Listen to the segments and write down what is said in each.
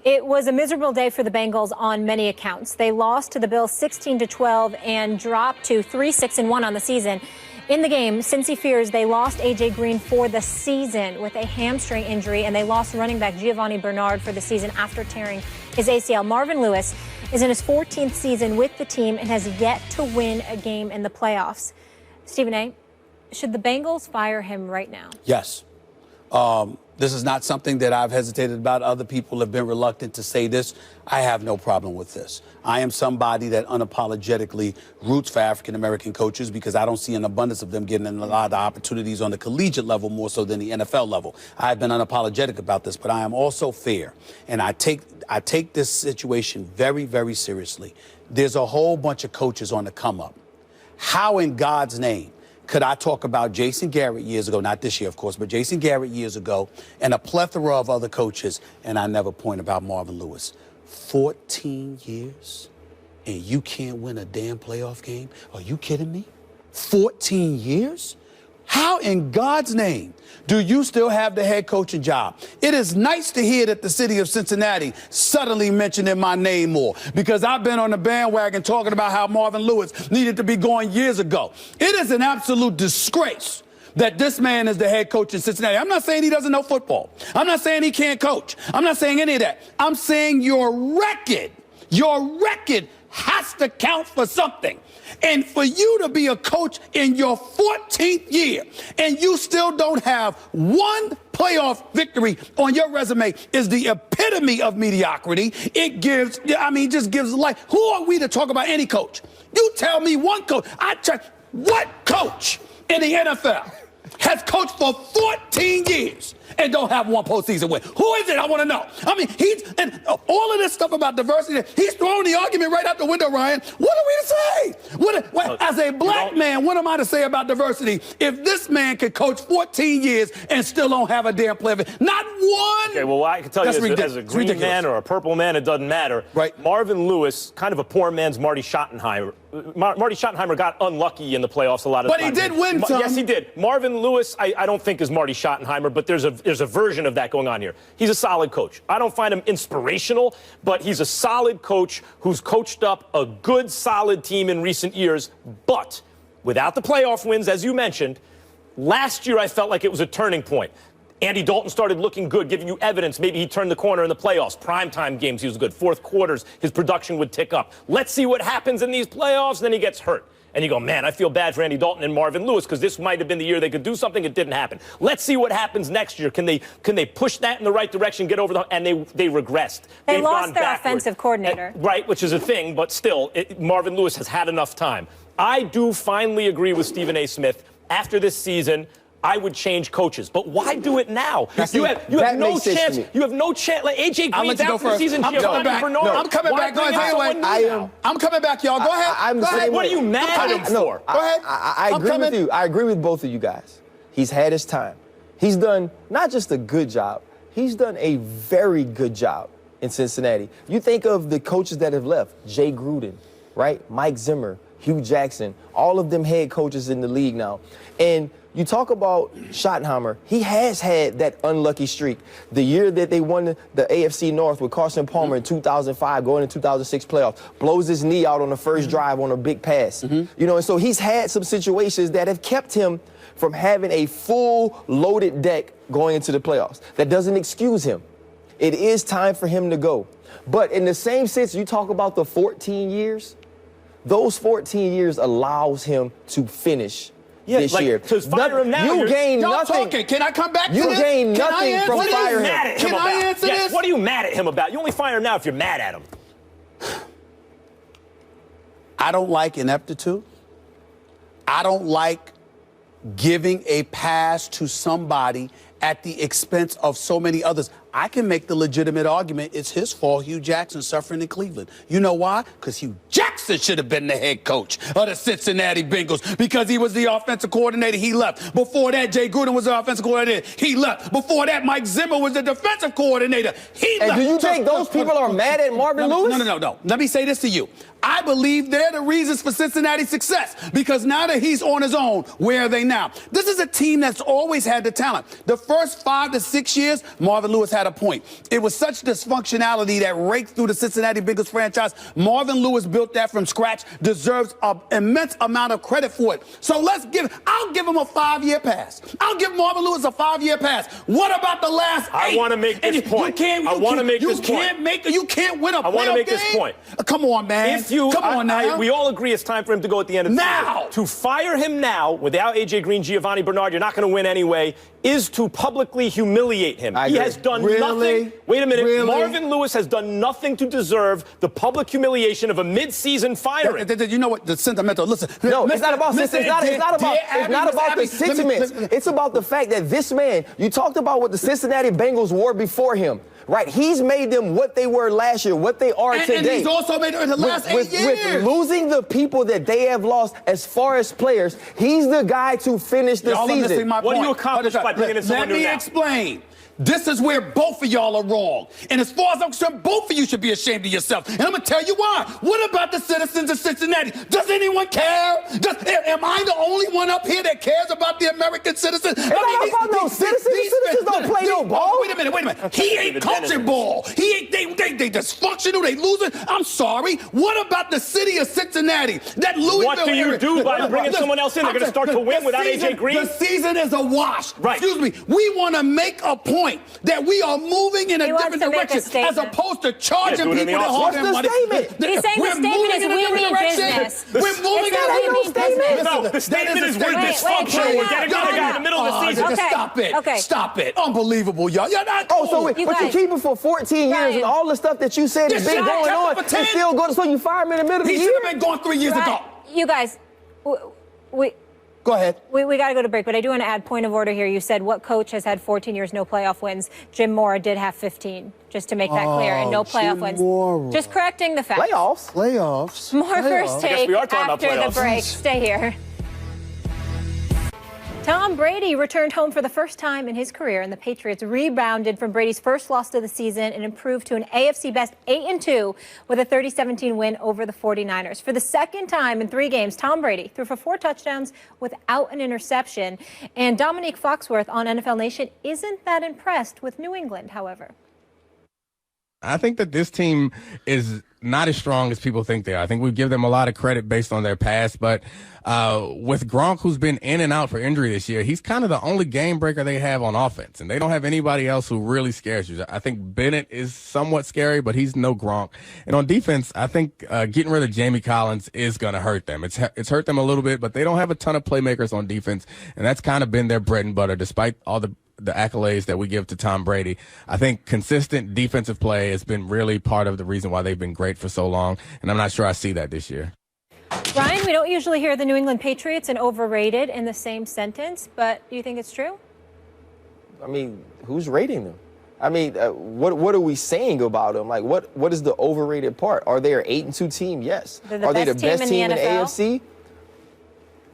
It was a miserable day for the Bengals on many accounts. They lost to the Bills 16-12 and dropped to 3-6-1 on the season. In the game, Cincy fears they lost A.J. Green for the season with a hamstring injury, and they lost running back Giovanni Bernard for the season after tearing his ACL. Marvin Lewis is in his 14th season with the team and has yet to win a game in the playoffs. Stephen A., should the Bengals fire him right now? Yes. This is not something that I've hesitated about. Other people have been reluctant to say this. I have no problem with this. I am somebody that unapologetically roots for African-American coaches because I don't see an abundance of them getting a lot of the opportunities on the collegiate level more so than the NFL level. I've been unapologetic about this, but I am also fair. And I take this situation very, very seriously. There's a whole bunch of coaches on the come up. How in God's name could I talk about Jason Garrett years ago, not this year, of course, but Jason Garrett years ago, and a plethora of other coaches, and I never point about Marvin Lewis? 14 years, and you can't win a damn playoff game? Are you kidding me? 14 years? How in God's name do you still have the head coaching job? It is nice to hear that the city of Cincinnati suddenly mentioning my name more, because I've been on the bandwagon talking about how Marvin Lewis needed to be going years ago. It is an absolute disgrace that this man is the head coach in Cincinnati. I'm not saying he doesn't know football. I'm not saying he can't coach. I'm not saying any of that. I'm saying your record has to count for something. And for you to be a coach in your 14th year and you still don't have one playoff victory on your resume is the epitome of mediocrity. It gives, just gives life. Who are we to talk about any coach? You tell me one coach. What coach in the NFL has coached for 14 years and don't have one postseason win? Who is it? I want to know. And all of this stuff about diversity, he's throwing the argument right out the window, Ryan. What are we to say? As a black man, what am I to say about diversity if this man could coach 14 years and still don't have a damn player? Not one. Okay, well, I can tell you as a green man or a purple man, it doesn't matter. Right. Marvin Lewis, kind of a poor man's Marty Schottenheimer. Marty Schottenheimer got unlucky in the playoffs a lot of times. But he did win some. Yes, he did. Marvin Lewis, I don't think is Marty Schottenheimer, but there's a version of that going on here. He's a solid coach. I don't find him inspirational, but he's a solid coach who's coached up a good, solid team in recent years. But without the playoff wins, as you mentioned, last year I felt like it was a turning point. Andy Dalton started looking good, giving you evidence. Maybe he turned the corner in the playoffs. Primetime games, he was good. Fourth quarters, his production would tick up. Let's see what happens in these playoffs. Then he gets hurt. And you go, man, I feel bad for Andy Dalton and Marvin Lewis because this might have been the year they could do something. It didn't happen. Let's see what happens next year. Can they push that in the right direction, get over the... And they regressed. They've lost their offensive coordinator. Right, which is a thing, but still, Marvin Lewis has had enough time. I do finally agree with Stephen A. Smith. After this season, I would change coaches, but why do it now? You have no chance. You have no chance. Like AJ Green's out for the season. I'm coming back. I'm coming back. I'm coming back, y'all. Go ahead. What are you mad at him for? Go ahead. I agree with you. I agree with both of you guys. He's had his time. He's done not just a good job. He's done a very good job in Cincinnati. You think of the coaches that have left: Jay Gruden, right? Mike Zimmer, Hugh Jackson, all of them head coaches in the league now. And you talk about Schottenheimer, he has had that unlucky streak. The year that they won the AFC North with Carson Palmer in 2005, going into 2006 playoffs, blows his knee out on the first drive on a big pass. You know, and so he's had some situations that have kept him from having a full loaded deck going into the playoffs. That doesn't excuse him. It is time for him to go. But in the same sense, you talk about the 14 years, those 14 years allows him to finish this year. To fire him now, you gain nothing. Talking. Can I come back to this? You gain nothing from firing him. Can I answer this? What are you mad at him about? You only fire him now if you're mad at him. I don't like ineptitude. I don't like giving a pass to somebody at the expense of so many others. I can make the legitimate argument it's his fault Hugh Jackson suffering in Cleveland. You know why? Because Hugh Jackson should have been the head coach of the Cincinnati Bengals because he was the offensive coordinator. He left. Before that, Jay Gruden was the offensive coordinator. He left. Before that, Mike Zimmer was the defensive coordinator. He left. And do you think those people are mad at Marvin Lewis? No. Let me say this to you. I believe they're the reasons for Cincinnati's success because now that he's on his own, where are they now? This is a team that's always had the talent. The first 5 to 6 years, Marvin Lewis had a point. It was such dysfunctionality that raked through the Cincinnati Bengals franchise. Marvin Lewis built that from scratch, deserves an immense amount of credit for it. So I'll give him a 5-year pass. I'll give Marvin Lewis a 5-year pass. What about the last 8? I want to make this point. You can't win a playoff game. I want to make this point. Come on, man. Come on now. We all agree it's time for him to go at the end of the season. To fire him now, without A.J. Green, Giovanni Bernard, you're not going to win anyway, is to publicly humiliate him. He has done nothing. Wait a minute. Really? Marvin Lewis has done nothing to deserve the public humiliation of a mid-season firing. You know what? The sentimental. Listen. No, it's not about sentiment. It's not about the sentiments. It's about the fact that this man, you talked about what the Cincinnati Bengals were before him. Right, he's made them what they were last year, what they are today. And he's also made them in the last 8 years. With losing the people that they have lost as far as players, he's the guy to finish the season. What do you accomplish by bringing in someone new now? Let me explain. This is where both of y'all are wrong. And as far as I'm concerned, both of you should be ashamed of yourself. And I'm going to tell you why. What about the citizens of Cincinnati? Does anyone care? Am I the only one up here that cares about the American citizens? It's not about no citizens. The citizens don't play no ball. Wait a minute. He ain't coaching ball. They dysfunctional. They losing. I'm sorry. What about the city of Cincinnati? That Louisville What do you do by bringing someone else in? They're going to start to win without A.J. Green? The season is a wash. Right. Excuse me. We want to make a point that we are moving in a different direction as opposed to charging people that hold their money. He's saying the statement is we mean business. We're moving in a different direction. No, the statement is we're dysfunctional. We're getting another guy in the middle of the season. Stop it. Unbelievable, y'all. You're not but you keep him for 14 years and all the stuff that you said has been going on and still going, so you fire him in the middle of the year? He should have been gone 3 years ago. You guys, Go ahead. We got to go to break, but I do want to add point of order here. You said what coach has had 14 years, no playoff wins? Jim Mora did have 15, just to make that clear, and no playoff wins. Mora. Just correcting the facts. Playoffs. More First Take after the playoffs. break. Stay here. Tom Brady returned home for the first time in his career, and the Patriots rebounded from Brady's first loss of the season and improved to an AFC best 8-2 with a 30-17 win over the 49ers. For the second time in 3 games, Tom Brady threw for 4 touchdowns without an interception. And Dominique Foxworth on NFL Nation isn't that impressed with New England, however. I think that this team is not as strong as people think they are. I think we give them a lot of credit based on their past, but with Gronk, who's been in and out for injury this year, he's kind of the only game breaker they have on offense, and they don't have anybody else who really scares you. I think Bennett is somewhat scary, but he's no Gronk. And on defense, I think getting rid of Jamie Collins is going to hurt them. It's hurt them a little bit, but they don't have a ton of playmakers on defense, and that's kind of been their bread and butter, despite all the accolades that we give to Tom Brady. I think consistent defensive play has been really part of the reason why they've been great for so long, and I'm not sure I see that this year. Ryan, we don't usually hear the New England Patriots and overrated in the same sentence, but do you think it's true? I mean, who's rating them? I mean, what are we saying about them? Like, what is the overrated part? Are they an 8-2 team? Yes. Are they the best team in the AFC?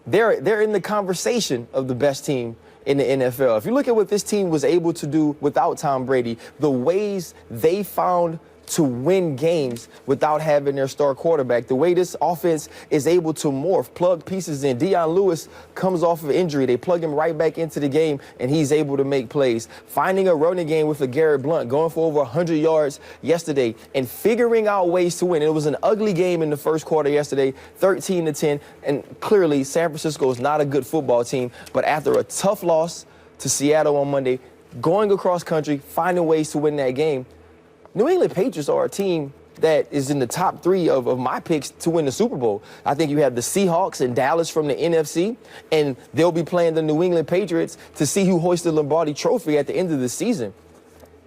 They're in the conversation of the best team in the NFL. If you look at what this team was able to do without Tom Brady, the ways they found to win games without having their star quarterback, the way this offense is able to morph, plug pieces in. Deion Lewis comes off of injury. They plug him right back into the game, and he's able to make plays. Finding a running game with a Garrett Blount, going for over 100 yards yesterday, and figuring out ways to win. It was an ugly game in the first quarter yesterday, 13-10, and clearly San Francisco is not a good football team, but after a tough loss to Seattle on Monday, going across country, finding ways to win that game, New England Patriots are a team that is in the top 3 of my picks to win the Super Bowl. I think you have the Seahawks and Dallas from the NFC, and they'll be playing the New England Patriots to see who hoists the Lombardi Trophy at the end of the season.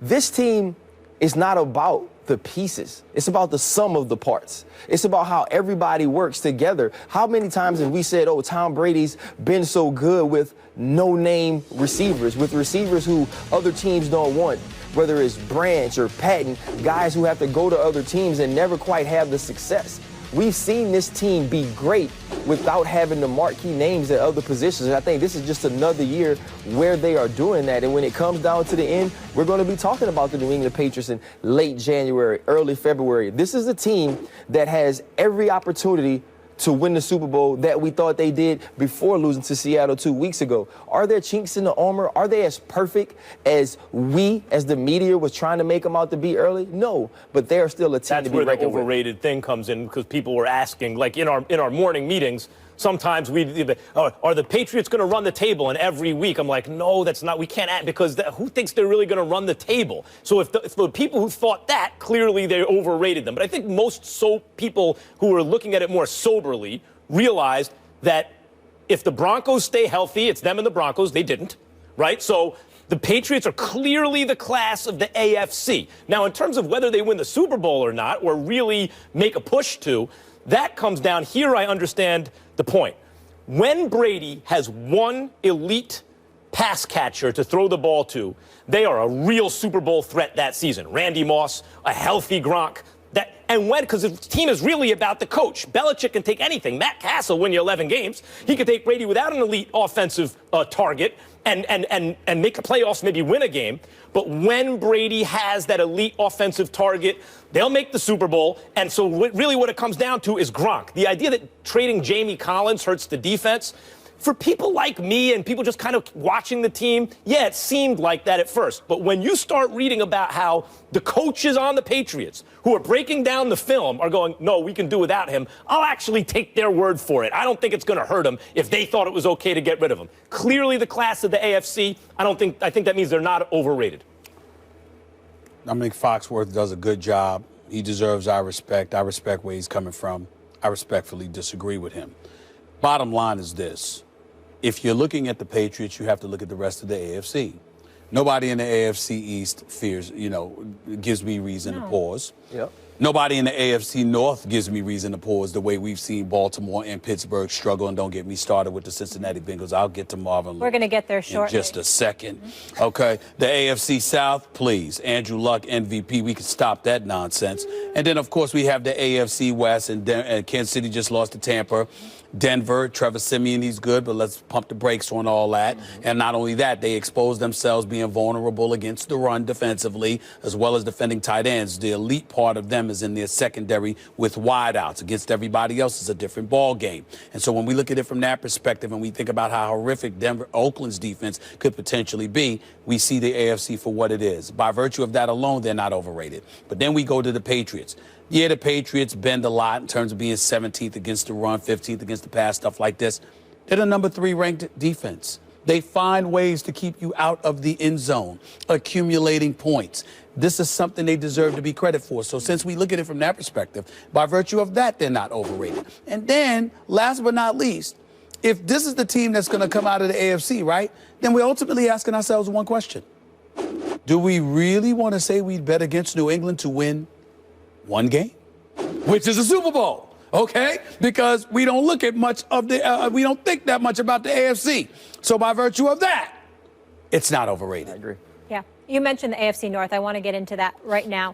This team is not about the pieces. It's about the sum of the parts. It's about how everybody works together. How many times have we said, oh, Tom Brady's been so good with no-name receivers, with receivers who other teams don't want, whether it's Branch or Patton, guys who have to go to other teams and never quite have the success. We've seen this team be great without having the marquee names at other positions. And I think this is just another year where they are doing that. And when it comes down to the end, we're going to be talking about the New England Patriots in late January, early February. This is a team that has every opportunity to win the Super Bowl that we thought they did before losing to Seattle 2 weeks ago? Are there chinks in the armor? Are they as perfect as the media was trying to make them out to be early? No, but they're still a team to be reckoned with. That's where the overrated thing comes in, because people were asking, like in our morning meetings, sometimes are the Patriots going to run the table? And every week I'm like, no, that's not. We can't add, because who thinks they're really going to run the table? So if the people who thought that, clearly they overrated them. But I think most people who are looking at it more soberly realized that if the Broncos stay healthy, it's them and the Broncos. They didn't, right? So the Patriots are clearly the class of the AFC. Now, in terms of whether they win the Super Bowl or not, or really make a push to, that comes down here. I understand the point. When Brady has one elite pass catcher to throw the ball to, they are a real Super Bowl threat that season. Randy Moss, a healthy Gronk. Because the team is really about the coach. Belichick can take anything. Matt Cass will win you 11 games. He could take Brady without an elite offensive target and make the playoffs, maybe win a game. But when Brady has that elite offensive target, they'll make the Super Bowl. And so really what it comes down to is Gronk. The idea that trading Jamie Collins hurts the defense, for people like me and people just kind of watching the team, yeah, it seemed like that at first. But when you start reading about how the coaches on the Patriots who are breaking down the film are going, no, we can do without him, I'll actually take their word for it. I don't think it's going to hurt them if they thought it was okay to get rid of him. Clearly the class of the AFC, I think that means they're not overrated. I think Foxworth does a good job. He deserves our respect. I respect where he's coming from. I respectfully disagree with him. Bottom line is this. If you're looking at the Patriots, you have to look at the rest of the AFC. Nobody in the AFC East gives me reason to pause. Yep. Nobody in the AFC North gives me reason to pause the way we've seen Baltimore and Pittsburgh struggle. And don't get me started with the Cincinnati Bengals. I'll get to Marvin. We're going to get there shortly. In just a second. Okay. The AFC South, please. Andrew Luck, MVP. We can stop that nonsense. And then, of course, we have the AFC West, and Kansas City just lost to Tampa. Denver, Trevor Siemian, he's good, but let's pump the brakes on all that. And not only that, they exposed themselves being vulnerable against the run defensively, as well as defending tight ends. The elite part of them is in their secondary with wideouts. Against everybody else, it's a different ball game. And so when we look at it from that perspective and we think about how horrific Oakland's defense could potentially be, we see the AFC for what it is. By virtue of that alone, they're not overrated. But then we go to the Patriots. Yeah, the Patriots bend a lot in terms of being 17th against the run, 15th against the pass, stuff like this. They're the number 3 ranked defense. They find ways to keep you out of the end zone, accumulating points. This is something they deserve to be credited for. So since we look at it from that perspective, by virtue of that, they're not overrated. And then, last but not least, if this is the team that's going to come out of the AFC, right, then we're ultimately asking ourselves one question. Do we really want to say we'd bet against New England to win one game, which is a Super Bowl, okay? Because we don't look at much of we don't think that much about the AFC. So by virtue of that, it's not overrated. I agree. Yeah. You mentioned the AFC North. I want to get into that right now.